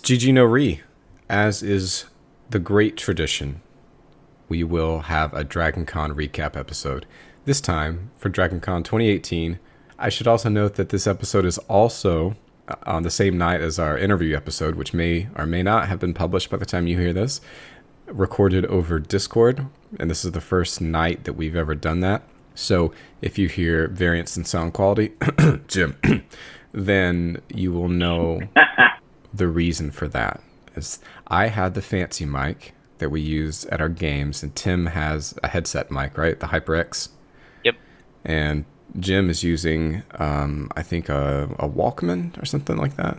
GG no Re, as is the great tradition, we will have a Dragon Con recap episode. This time for Dragon Con 2018. I should also note that this episode is also on the same night as our interview episode, which may or may not have been published by the time you hear this, recorded over Discord. And this is the first night that we've ever done that. So if you hear variance in sound quality, Jim, then you will know the reason for that. Is I had the fancy mic that we use at our games, and Tim has a headset mic, right? The HyperX. Yep. And Jim is using, I think, a Walkman or something like that.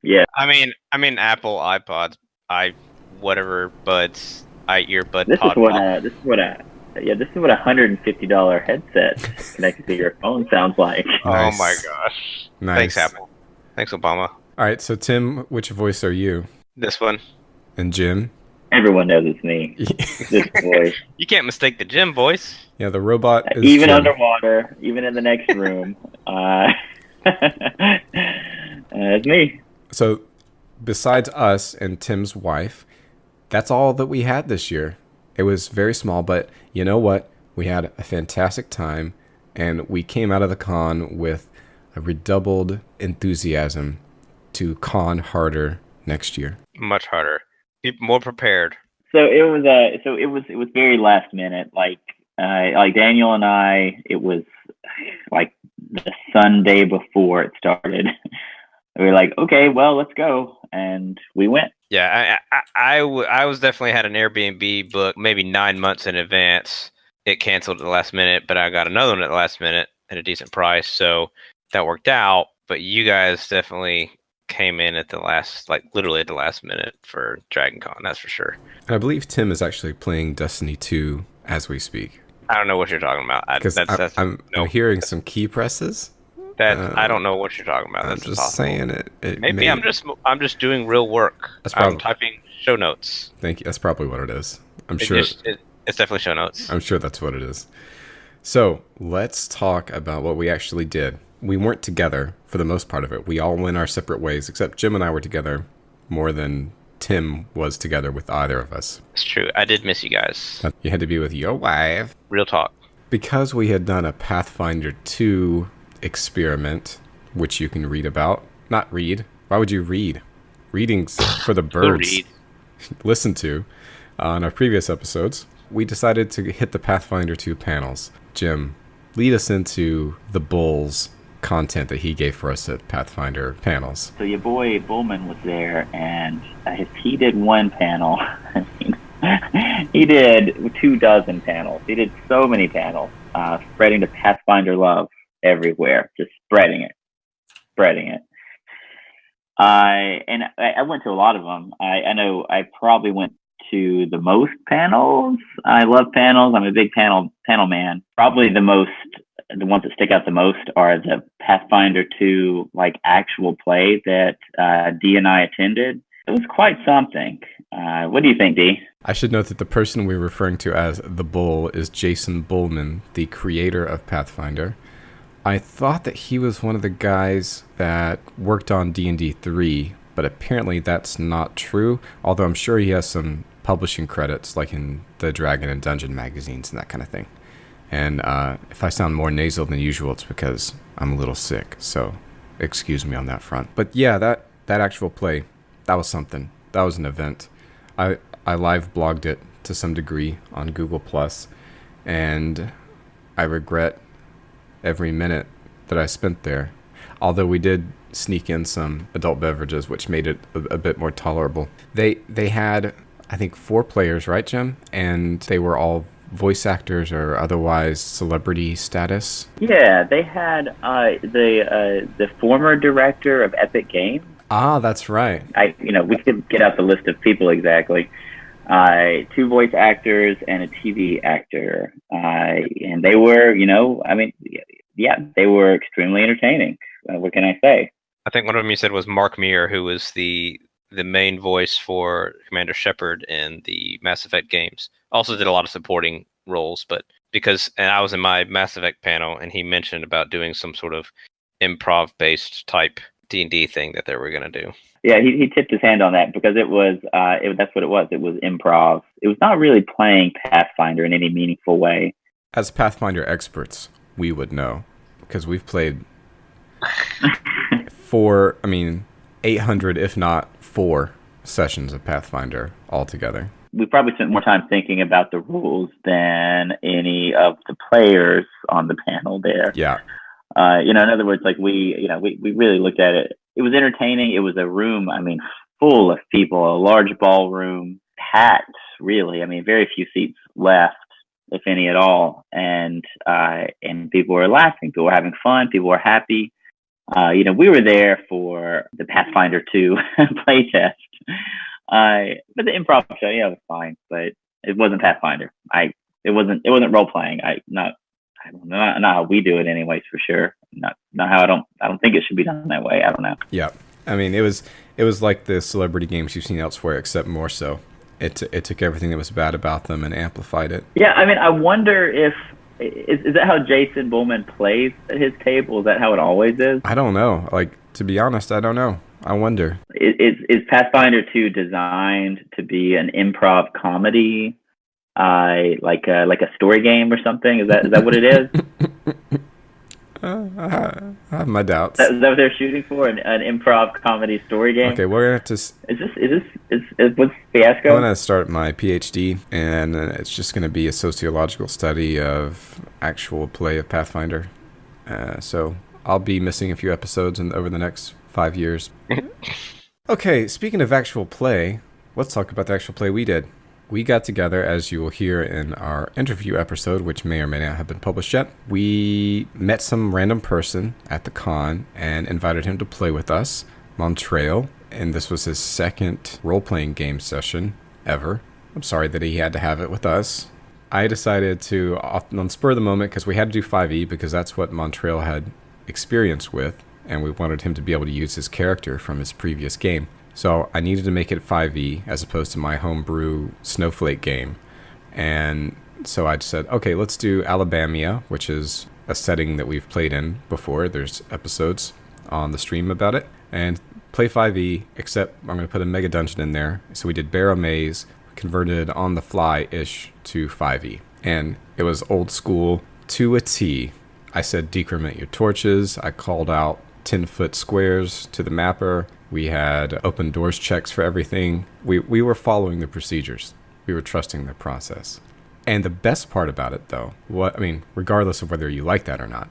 Yeah. I mean, Apple iPods, whatever buds, earbud. This pod is what pod. this is what a $150 headset connected to your phone sounds like. Nice. Oh my gosh! Nice. Thanks, Apple. Thanks, Obama. All right, so Tim, which voice are you? This one. And Jim? Everyone knows it's me. This voice. You can't mistake the Jim voice. Yeah, the robot is Even Jim. underwater, even in the next room. It's me. So besides us and Tim's wife, that's all that we had this year. It was very small, but you know what? We had a fantastic time, and we came out of the con with a redoubled enthusiasm to con harder next year. Much harder. Be more prepared. So it was very last minute. Like Daniel and I, it was like the Sunday before it started. We were like, okay, well, let's go, and we went. Yeah, I was definitely had an Airbnb booked maybe 9 months in advance. It canceled at the last minute, but I got another one at the last minute at a decent price, so that worked out. But you guys definitely came in at the last, like literally at the last minute for Dragon Con, that's for sure. And I believe Tim is actually playing Destiny 2 as we speak. I don't know what you're talking about. Because I'm hearing some key presses. I don't know what you're talking about. I'm That's just impossible. saying it. Maybe I'm just doing real work. That's I'm probably- typing show notes. Thank you. That's probably what it is. I'm sure. It's definitely show notes. I'm sure that's what it is. So let's talk about what we actually did. We weren't together for the most part of it. We all went our separate ways, except Jim and I were together more than Tim was together with either of us. It's true. I did miss you guys. You had to be with your wife. Real talk. Because we had done a Pathfinder 2 experiment, which you can read about. Not read. Why would you read? Reading's for the birds. Read. Listen to on our previous episodes. We decided to hit the Pathfinder 2 panels. Jim, lead us into the Bull's content that he gave for us at Pathfinder panels. So your boy Bullman was there, and if he did one panel, I mean, he did 24 panels. He did so many panels, spreading the Pathfinder love everywhere, just spreading it. And I went to a lot of them. I know I probably went to the most panels. I love panels. I'm a big panel man. Probably the ones that stick out the most are the Pathfinder 2 like actual play that Dee and I attended. It was quite something. What do you think, Dee? I should note that the person we're referring to as the Bull is Jason Bullman, the creator of Pathfinder. I thought that he was one of the guys that worked on D&D 3, but apparently that's not true, although I'm sure he has some publishing credits, like in the Dragon and Dungeon magazines and that kind of thing. And if I sound more nasal than usual, it's because I'm a little sick, so excuse me on that front. But yeah, that actual play, that was something. That was an event. I live blogged it to some degree on Google+, and I regret every minute that I spent there. Although we did sneak in some adult beverages, which made it a bit more tolerable. They had, I think, 4 players, right, Jim? And they were all voice actors or otherwise celebrity status. Yeah, they had the former director of Epic Games. Ah, that's right. We could get out the list of people exactly. 2 voice actors and a TV actor, and they were, they were extremely entertaining. What can I say? I think one of them you said was Mark Meir, who was the main voice for Commander Shepard in the Mass Effect games. Also did a lot of supporting roles, but and I was in my Mass Effect panel, and he mentioned about doing some sort of improv-based type D&D thing that they were going to do. Yeah, he tipped his hand on that because it was that's what it was. It was improv. It was not really playing Pathfinder in any meaningful way. As Pathfinder experts, we would know because we've played 800, if not 4 sessions of Pathfinder altogether. We probably spent more time thinking about the rules than any of the players on the panel there. Yeah. In other words, like we really looked at it. It was entertaining. It was a room, full of people, a large ballroom, packed, really. Very few seats left, if any at all. And people were laughing. People were having fun. People were happy. We were there for the Pathfinder 2 playtest. But the improv show, it was fine, but it wasn't Pathfinder. It wasn't role playing. Not how we do it, anyways, for sure. Not how I don't think it should be done that way. I don't know. Yeah, it was like the celebrity games you've seen elsewhere, except more so. It took everything that was bad about them and amplified it. Yeah, I wonder if is that how Jason Bullman plays at his table? Is that how it always is? I don't know. Like, to be honest, I don't know. I wonder. Is Pathfinder 2 designed to be an improv comedy, like a story game or something? Is that what it is? I have my doubts. Is that what they're shooting for? An improv comedy story game? Okay, we're gonna have to. Is what's Fiasco? I'm gonna start my PhD, and it's just gonna be a sociological study of actual play of Pathfinder. So I'll be missing a few episodes over the next 5 years. Okay, speaking of actual play, let's talk about the actual play we did. We got together, as you will hear in our interview episode, which may or may not have been published yet. We met some random person at the con and invited him to play with us, Montreal, and this was his second role-playing game session ever. I'm sorry that he had to have it with us. I decided to, on spur of the moment, because we had to do 5e, because that's what Montreal had experience with, and we wanted him to be able to use his character from his previous game. So I needed to make it 5e as opposed to my homebrew Snowflake game. And so I said, okay, let's do Alabama, which is a setting that we've played in before. There's episodes on the stream about it. And play 5e, except I'm going to put a mega dungeon in there. So we did Barrow Maze, converted on the fly-ish to 5e. And it was old school to a T. I said, decrement your torches. I called out 10-foot squares to the mapper. We had open doors checks for everything. We were following the procedures. We were trusting the process. And the best part about it, though, regardless of whether you like that or not,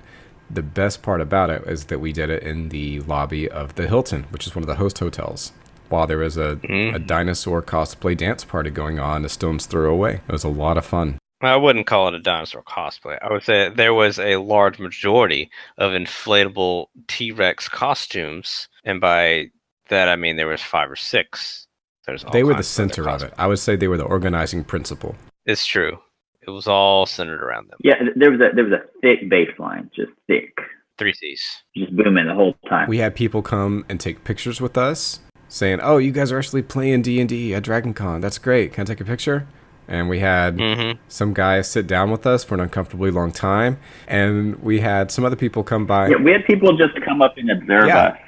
the best part about it is that we did it in the lobby of the Hilton, which is one of the host hotels, while there was a dinosaur cosplay dance party going on a stone's throw away. It was a lot of fun. I wouldn't call it a dinosaur cosplay. I would say there was a large majority of inflatable T-Rex costumes, and by that I mean there was 5 or 6. They were the center of it. I would say they were the organizing principle. It's true. It was all centered around them. Yeah, there was a thick baseline, just thick. 3 Cs. Just booming the whole time. We had people come and take pictures with us, saying, "Oh, you guys are actually playing D&D at Dragon Con. That's great. Can I take a picture?" And we had some guy sit down with us for an uncomfortably long time. And we had some other people come by. Yeah, we had people just come up and observe us.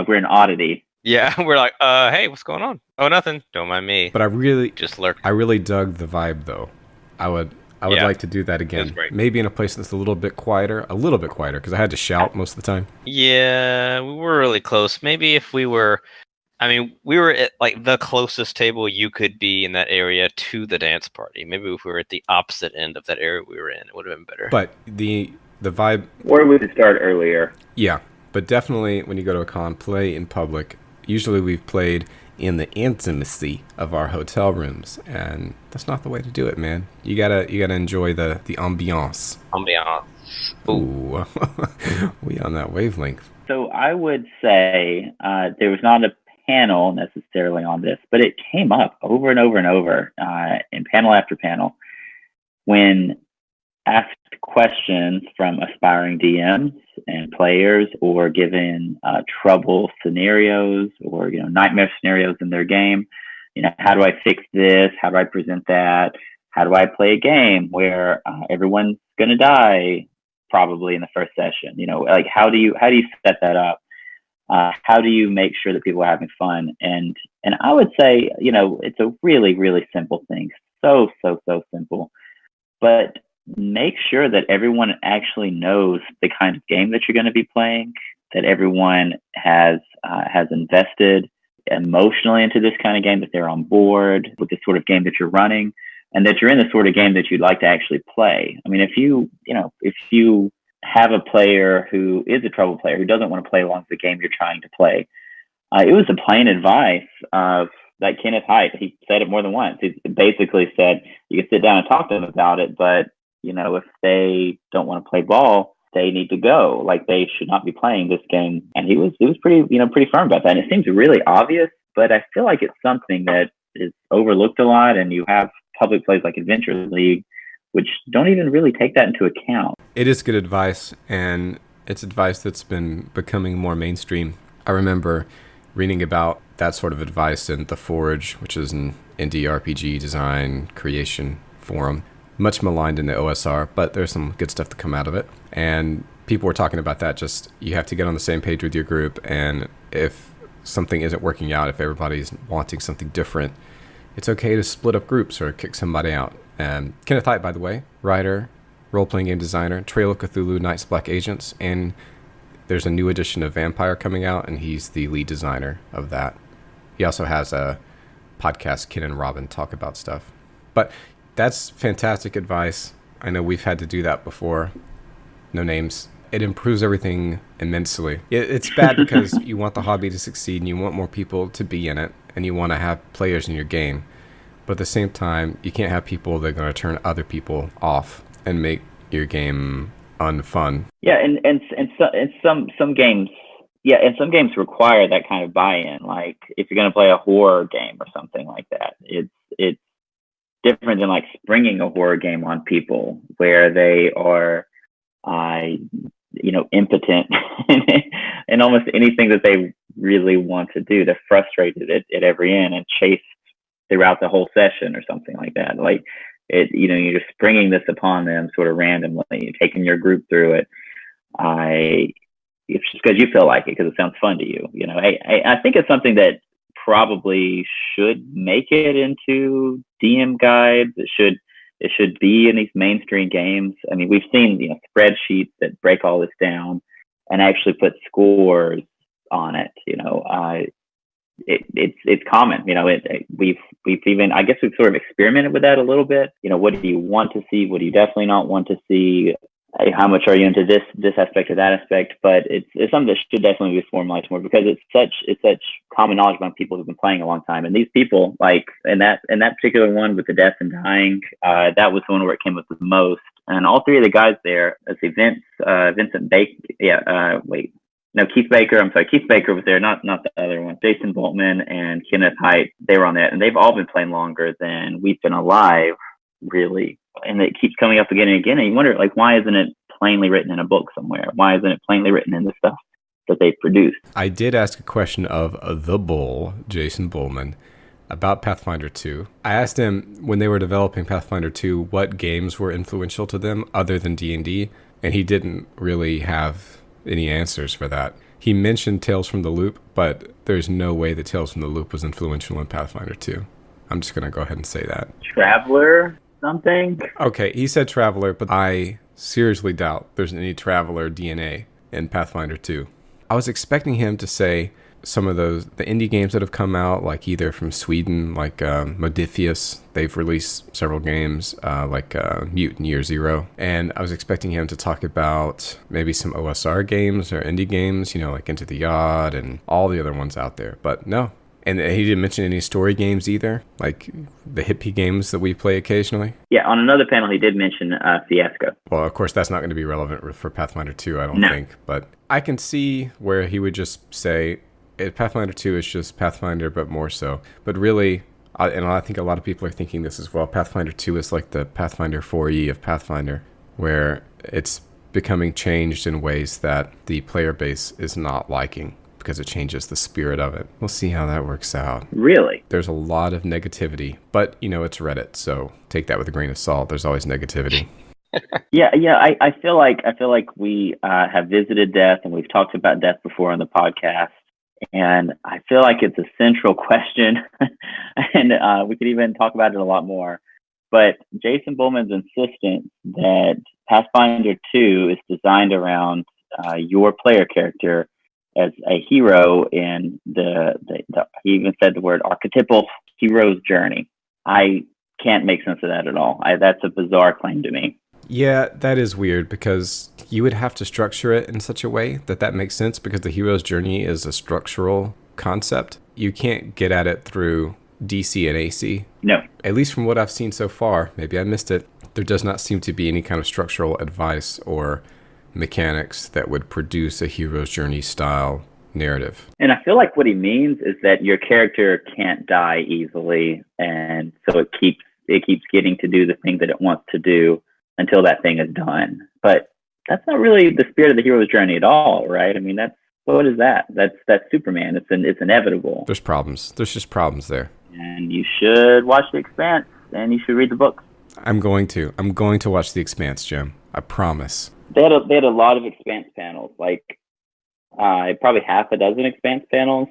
We're an oddity. Yeah, we're like, hey, what's going on? Oh, nothing. Don't mind me. But I really dug the vibe, though. I would like to do that again. Maybe in a place that's a little bit quieter, because I had to shout most of the time. Yeah, we were really close. Maybe if we were at like the closest table you could be in that area to the dance party. Maybe if we were at the opposite end of that area we were in, it would have been better. But the vibe... Or we could start earlier. Yeah, but definitely when you go to a con, play in public. Usually we've played in the intimacy of our hotel rooms, and that's not the way to do it, man. You gotta enjoy the ambiance. Ooh, we on that wavelength. So I would say there was not a panel necessarily on this, but it came up over and over and over in panel after panel when asked questions from aspiring DMs and players, or given trouble scenarios or nightmare scenarios in their game. How do I fix this? How do I present that? How do I play a game where everyone's gonna die probably in the first session? Like how do you set that up? How do you make sure that people are having fun? And I would say, it's a really, really simple thing. So, so, so simple. But make sure that everyone actually knows the kind of game that you're going to be playing, that everyone has invested emotionally into this kind of game, that they're on board with the sort of game that you're running, and that you're in the sort of game that you'd like to actually play. I mean, if you have a player who is a trouble player who doesn't want to play along the game you're trying to play, it was the plain advice of that Kenneth Haidt. He said it more than once. He basically said you can sit down and talk to them about it, but if they don't want to play ball, they need to go. Like, they should not be playing this game. And he was pretty firm about that. And it seems really obvious, but I feel like it's something that is overlooked a lot. And you have public plays like Adventure League, which don't even really take that into account. It is good advice, and it's advice that's been becoming more mainstream. I remember reading about that sort of advice in The Forge, which is an indie RPG design creation forum. Much maligned in the OSR, but there's some good stuff to come out of it. And people were talking about that, just you have to get on the same page with your group, and if something isn't working out, if everybody's wanting something different, it's okay to split up groups or kick somebody out. And Kenneth Haidt, by the way, writer, role-playing game designer, Trail of Cthulhu, Knights Black Agents, and there's a new edition of Vampire coming out, and he's the lead designer of that. He also has a podcast, Ken and Robin Talk About Stuff. But that's fantastic advice. I know we've had to do that before. No names. It improves everything immensely. It's bad because you want the hobby to succeed and you want more people to be in it and you want to have players in your game. But at the same time, you can't have people that are going to turn other people off and make your game unfun. Yeah, and some games, and some games require that kind of buy-in. Like if you're going to play a horror game or something like that, it's different than like springing a horror game on people where they are, impotent in almost anything that they really want to do. They're frustrated at every end and chased throughout the whole session or something like that. Like you're just springing this upon them sort of randomly. You're taking your group through it. It's just because you feel like it, because it sounds fun to you. I think it's something that probably should make it into DM guides. It should be in these mainstream games. I mean, we've seen spreadsheets that break all this down and actually put scores on it. It's common. We've even, I guess, we've sort of experimented with that a little bit. What do you want to see? What do you definitely not want to see? How much are you into this aspect or that aspect? But it's something that should definitely be formalized more, because it's such common knowledge among people who've been playing a long time. And these people, like in that particular one with the death and dying, that was the one where it came up the most. And all three of the guys there, let's see, Vincent Baker, Keith Baker. I'm sorry, Keith Baker was there, not the other one. Jason Boltman and Kenneth Haidt, they were on that, and they've all been playing longer than we've been alive, really. And it keeps coming up again and again, and you wonder, like, why isn't it plainly written in a book somewhere? Why isn't it plainly written in the stuff that they've produced? I did ask a question of the Bull, Jason Bullman, about Pathfinder 2. I asked him, when they were developing Pathfinder 2, what games were influential to them other than D&D, and he didn't really have any answers for that. He mentioned Tales from the Loop, but there's no way that Tales from the Loop was influential in Pathfinder 2. I'm just going to go ahead and say that. Traveler something? Okay, he said Traveler, but I seriously doubt there's any Traveler DNA in Pathfinder 2. I was expecting him to say some of the indie games that have come out, like either from Sweden, like Modifius. They've released several games, like Mutant Year Zero. And I was expecting him to talk about maybe some OSR games or indie games, like Into the Yard and all the other ones out there. But no. And he didn't mention any story games either, like the hippie games that we play occasionally. Yeah, on another panel, he did mention Fiasco. Well, of course, that's not going to be relevant for Pathfinder 2, I don't think. But I can see where he would just say, Pathfinder 2 is just Pathfinder, but more so. But really, and I think a lot of people are thinking this as well, Pathfinder 2 is like the Pathfinder 4E of Pathfinder, where it's becoming changed in ways that the player base is not liking, because it changes the spirit of it. We'll see how that works out. Really? There's a lot of negativity, but it's Reddit, so take that with a grain of salt. There's always negativity. Yeah. I feel like we have visited death, and we've talked about death before on the podcast. And I feel like it's a central question, and we could even talk about it a lot more. But Jason Bullman's insistence that Pathfinder 2 is designed around your player character as a hero in he even said the word archetypal hero's journey. I can't make sense of that at all. That's a bizarre claim to me. Yeah, that is weird because you would have to structure it in such a way that that makes sense because the hero's journey is a structural concept. You can't get at it through DC and AC. No. At least from what I've seen so far, maybe I missed it, there does not seem to be any kind of structural advice or mechanics that would produce a hero's journey style narrative. And I feel like what he means is that your character can't die easily, and so it keeps getting to do the thing that it wants to do until that thing is done. But that's not really the spirit of the hero's journey at all, right? I mean, what is that? That's Superman. It's inevitable. There's problems. There's just problems there. And you should watch The Expanse, and you should read the books. I'm going to watch The Expanse, Jim. I promise. They had a lot of Expanse panels, like probably half a dozen Expanse panels,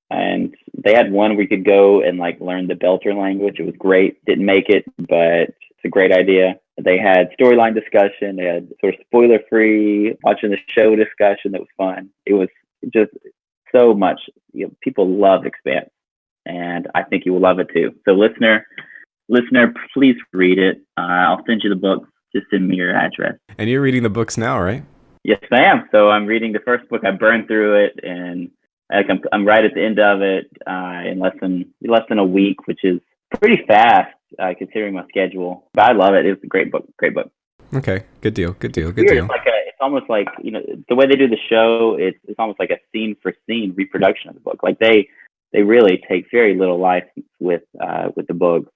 and they had one where you could go and like learn the Belter language. It was great. Didn't make it, but it's a great idea. They had storyline discussion. They had sort of spoiler-free watching the show discussion. That was fun. It was just so much. People love Expanse, and I think you will love it too. So, listener, please read it. I'll send you the book. Just send me your address. And you're reading the books now, right? Yes, I am. So I'm reading the first book. I burned through it, and I'm right at the end of it in less than a week, which is pretty fast considering my schedule. But I love it. It was a great book. Great book. Okay, good deal. It's almost like the way they do the show. It's almost like a scene for scene reproduction of the book. Like they really take very little license with the book.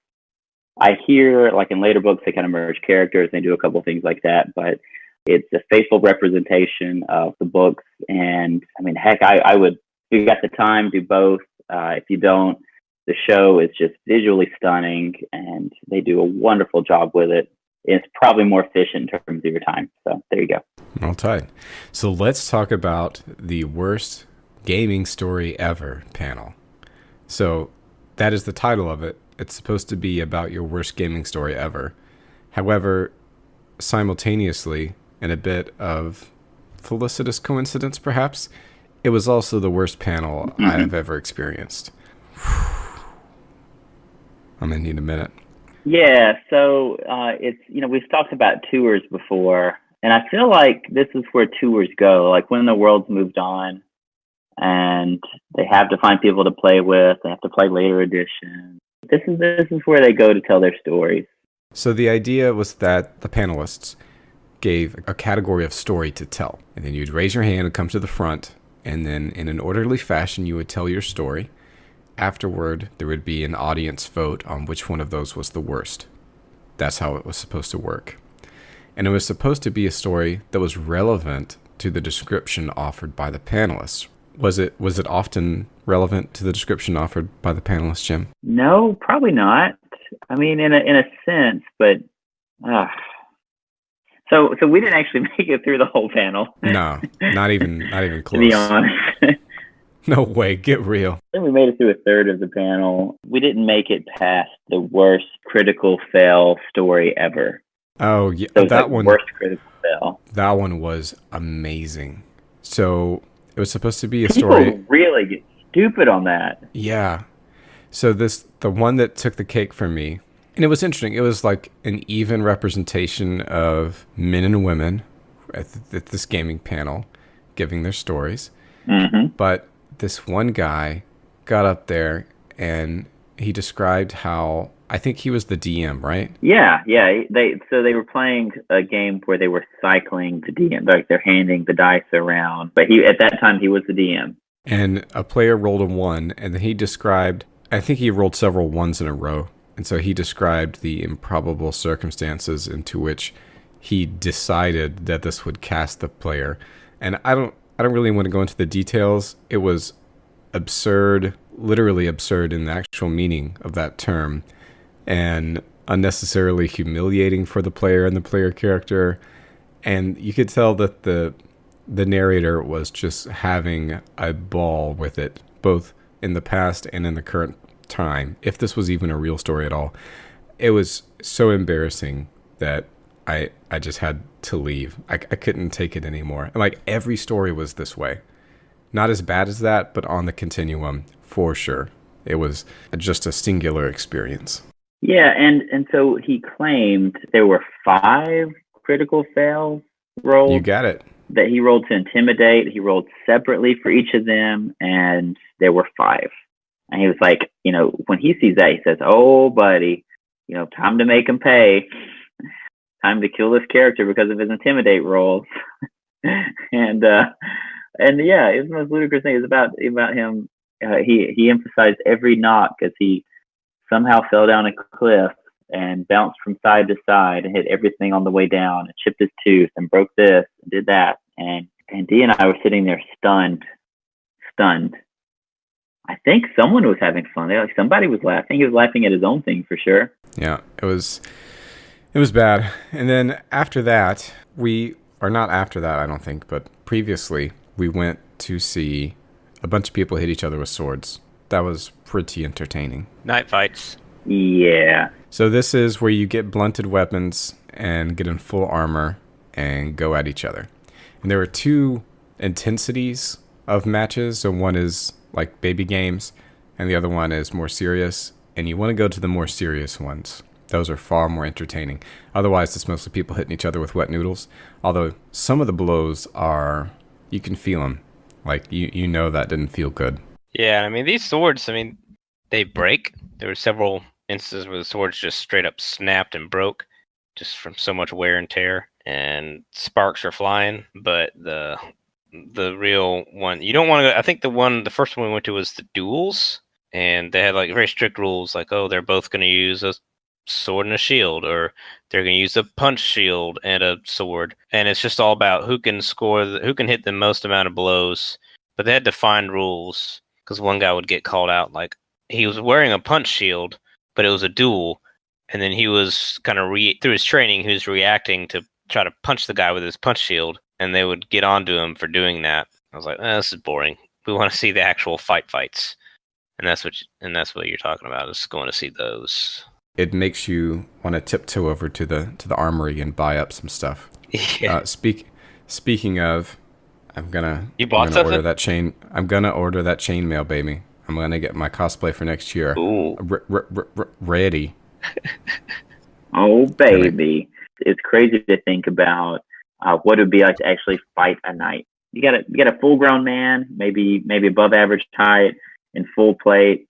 I hear like in later books they kind of merge characters. They do a couple of things like that, but it's a faithful representation of the books. And I mean, heck, I would, if you got the time, do both. If you don't, the show is just visually stunning, and they do a wonderful job with it. It's probably more efficient in terms of your time. So there you go. All tight. So let's talk about the worst gaming story ever panel. So that is the title of it. It's supposed to be about your worst gaming story ever. However, simultaneously, in a bit of felicitous coincidence, perhaps, it was also the worst panel I have ever experienced. I'm going to need a minute. Yeah, so it's, we've talked about tours before, and I feel like this is where tours go, like when the world's moved on and they have to find people to play with, they have to play later editions. This is where they go to tell their stories. So the idea was that the panelists gave a category of story to tell, and then you'd raise your hand and come to the front, and then in an orderly fashion you would tell your story. Afterward, there would be an audience vote on which one of those was the worst. That's how it was supposed to work. And it was supposed to be a story that was relevant to the description offered by the panelists. Was it often relevant to the description offered by the panelists, Jim? No, probably not. I mean, in a sense, but so we didn't actually make it through the whole panel. No, not even close. To be honest. No way, get real. I think we made it through a third of the panel. We didn't make it past the worst critical fail story ever. Oh, yeah, so that one. Worst critical fail. That one was amazing. So it was supposed to be a story. People really get stupid on that. Yeah. So the one that took the cake for me, and it was interesting. It was like an even representation of men and women at this gaming panel giving their stories. Mm-hmm. But this one guy got up there and he described how, I think he was the DM, right? Yeah. They were playing a game where they were cycling the DM, like they're handing the dice around. But at that time he was the DM. And a player rolled a 1, and then he described, I think he rolled several 1s in a row. And so he described the improbable circumstances into which he decided that this would cast the player. And I don't really want to go into the details. It was absurd, literally absurd in the actual meaning of that term, and unnecessarily humiliating for the player and the player character. And you could tell that the the narrator was just having a ball with it, both in the past and in the current time, if this was even a real story at all. It was so embarrassing that I just had to leave. I couldn't take it anymore. And like every story was this way. Not as bad as that, but on the continuum, for sure. It was just a singular experience. Yeah, and so he claimed there were 5 critical fails rolled. You got it. That he rolled to intimidate. He rolled separately for each of them, and there were 5. And he was like, when he sees that, he says, "Oh, buddy, time to make him pay. Time to kill this character because of his intimidate rolls." and yeah, it was the most ludicrous thing. It was about him. He emphasized every knock as he somehow fell down a cliff and bounced from side to side and hit everything on the way down and chipped his tooth and broke this and did that. And Dee and I were sitting there stunned. I think someone was having fun. Somebody was laughing. He was laughing at his own thing for sure. Yeah, it was bad. And then after that, not after that, I don't think, but previously, we went to see a bunch of people hit each other with swords. That was pretty entertaining. Night fights. Yeah. So this is where you get blunted weapons and get in full armor and go at each other. And there were 2 intensities of matches. So one is like baby games and the other one is more serious. And you want to go to the more serious ones. Those are far more entertaining. Otherwise, it's mostly people hitting each other with wet noodles. Although some of the blows you can feel them. Like, you know that didn't feel good. Yeah, I mean, these swords, they break. There were several instances where the swords just straight up snapped and broke just from so much wear and tear. And sparks are flying, but the real one, you don't want to go. I think the first one we went to was the duels, and they had like very strict rules, like, oh, they're both going to use a sword and a shield, or they're going to use a punch shield and a sword, and it's just all about who can who can hit the most amount of blows. But they had defined rules because one guy would get called out, like he was wearing a punch shield, but it was a duel, and then he was kind of through his training, he was reacting to try to punch the guy with his punch shield, and they would get onto him for doing that. I was like, this is boring. We want to see the actual fights, and that's what you're talking about, is going to see those. It makes you want to tiptoe over to the armory and buy up some stuff. Yeah. Speaking of, I'm gonna order that chain. I'm gonna order that chainmail, baby. I'm gonna get my cosplay for next year. Ooh. Ready. Oh, baby. It's crazy to think about what it would be like to actually fight a knight. You got a full grown man, maybe above average height, in full plate.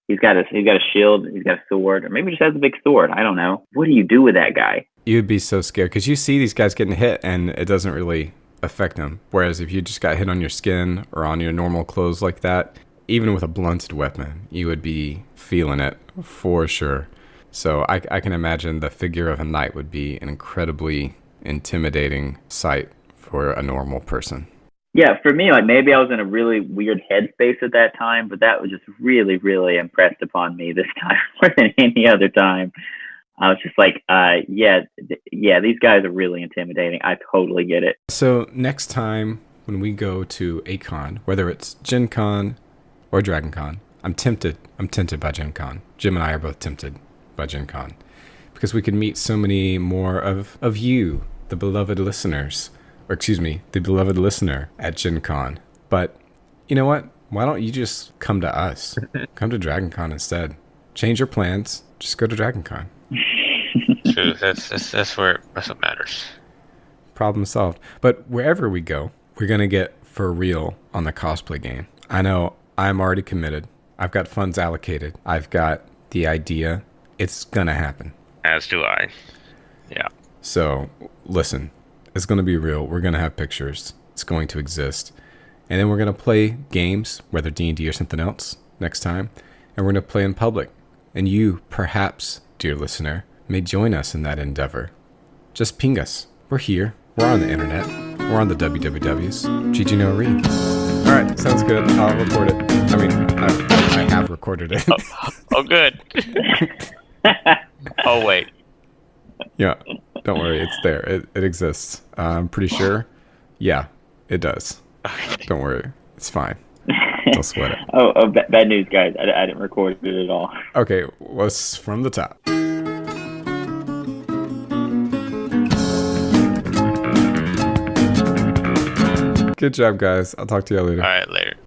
He's got a shield, he's got a sword, or maybe just has a big sword. I don't know. What do you do with that guy? You'd be so scared because you see these guys getting hit and it doesn't really affect them. Whereas if you just got hit on your skin or on your normal clothes like that, even with a blunted weapon, you would be feeling it for sure. So I can imagine the figure of a knight would be an incredibly intimidating sight for a normal person. Yeah, for me, like maybe I was in a really weird headspace at that time, but that was just really, really impressed upon me this time more than any other time. I was just like, yeah, these guys are really intimidating. I totally get it. So next time when we go to a con, whether it's Gen Con or Dragon Con, I'm tempted by Gen Con. Jim and I are both tempted by Gen Con because we could meet so many more of you, the beloved listeners. Or excuse me, the beloved listener at Gen Con. But you know what? Why don't you just come to us? Come to Dragon Con instead. Change your plans. Just go to Dragon Con. True. That's what matters. Problem solved. But wherever we go, we're going to get for real on the cosplay game. I know I'm already committed. I've got funds allocated. I've got the idea. It's going to happen. As do I. Yeah. So listen. It's going to be real. We're going to have pictures. It's going to exist. And then we're going to play games, whether D&D or something else, next time. And we're going to play in public. And you, perhaps, dear listener, may join us in that endeavor. Just ping us. We're here. We're on the internet. We're on the WWWs. GG no read. All right. Sounds good. I'll record it. I mean, I have recorded it. Oh, good. Oh, wait. Yeah. Don't worry, it's there. It exists. I'm pretty sure. Yeah. It does. Okay. Don't worry. It's fine. Don't sweat it. Bad news, guys. I didn't record it at all. Okay, what's from the top? Good job, guys. I'll talk to y'all later. All right, later.